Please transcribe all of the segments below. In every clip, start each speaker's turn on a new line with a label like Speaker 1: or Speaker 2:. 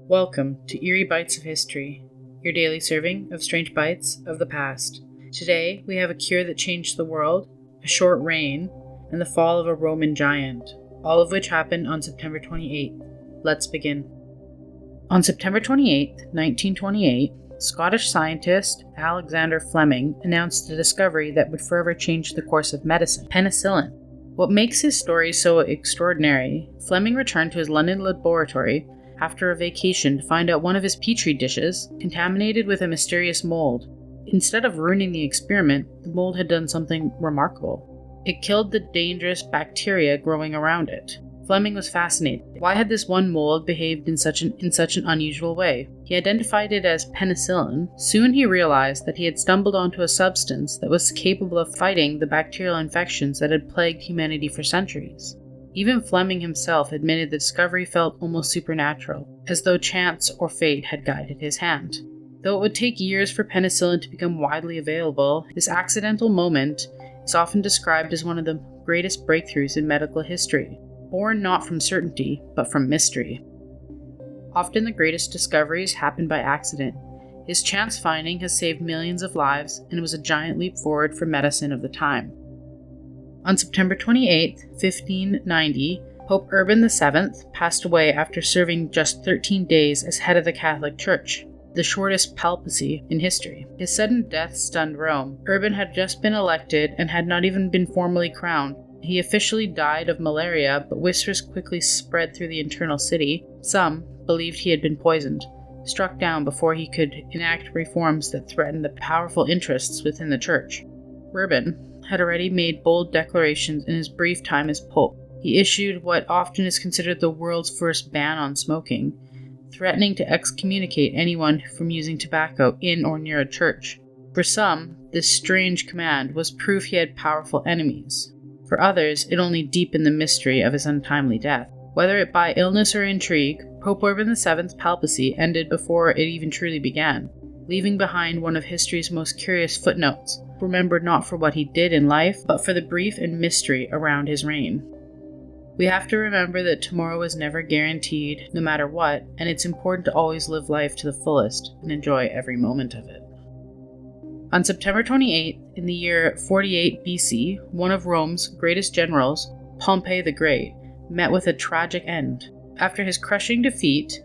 Speaker 1: Welcome to Eerie Bites of History, your daily serving of strange bites of the past. Today, we have a cure that changed the world, a short reign, and the fall of a Roman giant, all of which happened on September 28th. Let's begin. On September 28th, 1928, Scottish scientist Alexander Fleming announced a discovery that would forever change the course of medicine: penicillin. What makes his story so extraordinary, Fleming returned to his London laboratory after a vacation to find out one of his petri dishes contaminated with a mysterious mold. Instead of ruining the experiment, the mold had done something remarkable. It killed the dangerous bacteria growing around it. Fleming was fascinated. Why had this one mold behaved in such an unusual way? He identified it as penicillin. Soon he realized that he had stumbled onto a substance that was capable of fighting the bacterial infections that had plagued humanity for centuries. Even Fleming himself admitted the discovery felt almost supernatural, as though chance or fate had guided his hand. Though it would take years for penicillin to become widely available, this accidental moment is often described as one of the greatest breakthroughs in medical history, born not from certainty, but from mystery. Often the greatest discoveries happen by accident. His chance finding has saved millions of lives and was a giant leap forward for medicine of the time. On September 28, 1590, Pope Urban VII passed away after serving just 13 days as head of the Catholic Church, the shortest papacy in history. His sudden death stunned Rome. Urban had just been elected and had not even been formally crowned. He officially died of malaria, but whispers quickly spread through the internal city. Some believed he had been poisoned, struck down before he could enact reforms that threatened the powerful interests within the church. Urban had already made bold declarations in his brief time as pope. He issued what often is considered the world's first ban on smoking, threatening to excommunicate anyone from using tobacco in or near a church. For some, this strange command was proof he had powerful enemies. For others, it only deepened the mystery of his untimely death. Whether it by illness or intrigue, Pope Urban VII's papacy ended before it even truly began, leaving behind one of history's most curious footnotes, remembered not for what he did in life, but for the brief and mystery around his reign. We have to remember that tomorrow is never guaranteed, no matter what, and it's important to always live life to the fullest and enjoy every moment of it. On September 28, in the year 48 BC, one of Rome's greatest generals, Pompey the Great, met with a tragic end. After his crushing defeat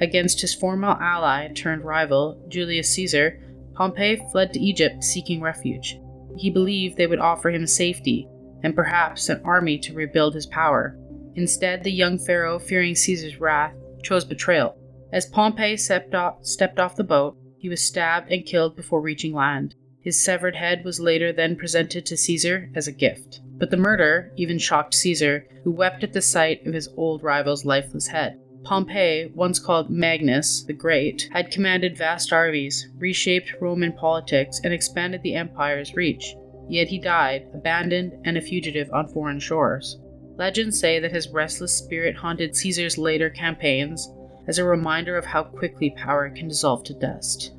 Speaker 1: against his former ally turned rival, Julius Caesar, Pompey fled to Egypt seeking refuge. He believed they would offer him safety and perhaps an army to rebuild his power. Instead, the young pharaoh, fearing Caesar's wrath, chose betrayal. As Pompey stepped off the boat, he was stabbed and killed before reaching land. His severed head was later then presented to Caesar as a gift. But the murder even shocked Caesar, who wept at the sight of his old rival's lifeless head. Pompey, once called Magnus the Great, had commanded vast armies, reshaped Roman politics, and expanded the empire's reach. Yet he died, abandoned and a fugitive on foreign shores. Legends say that his restless spirit haunted Caesar's later campaigns as a reminder of how quickly power can dissolve to dust.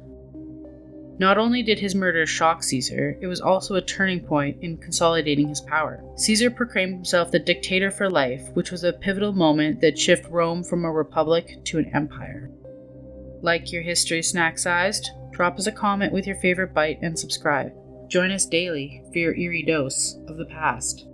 Speaker 1: Not only did his murder shock Caesar, it was also a turning point in consolidating his power. Caesar proclaimed himself the dictator for life, which was a pivotal moment that shifted Rome from a republic to an empire. Like your history snack-sized? Drop us a comment with your favorite bite and subscribe. Join us daily for your eerie dose of the past.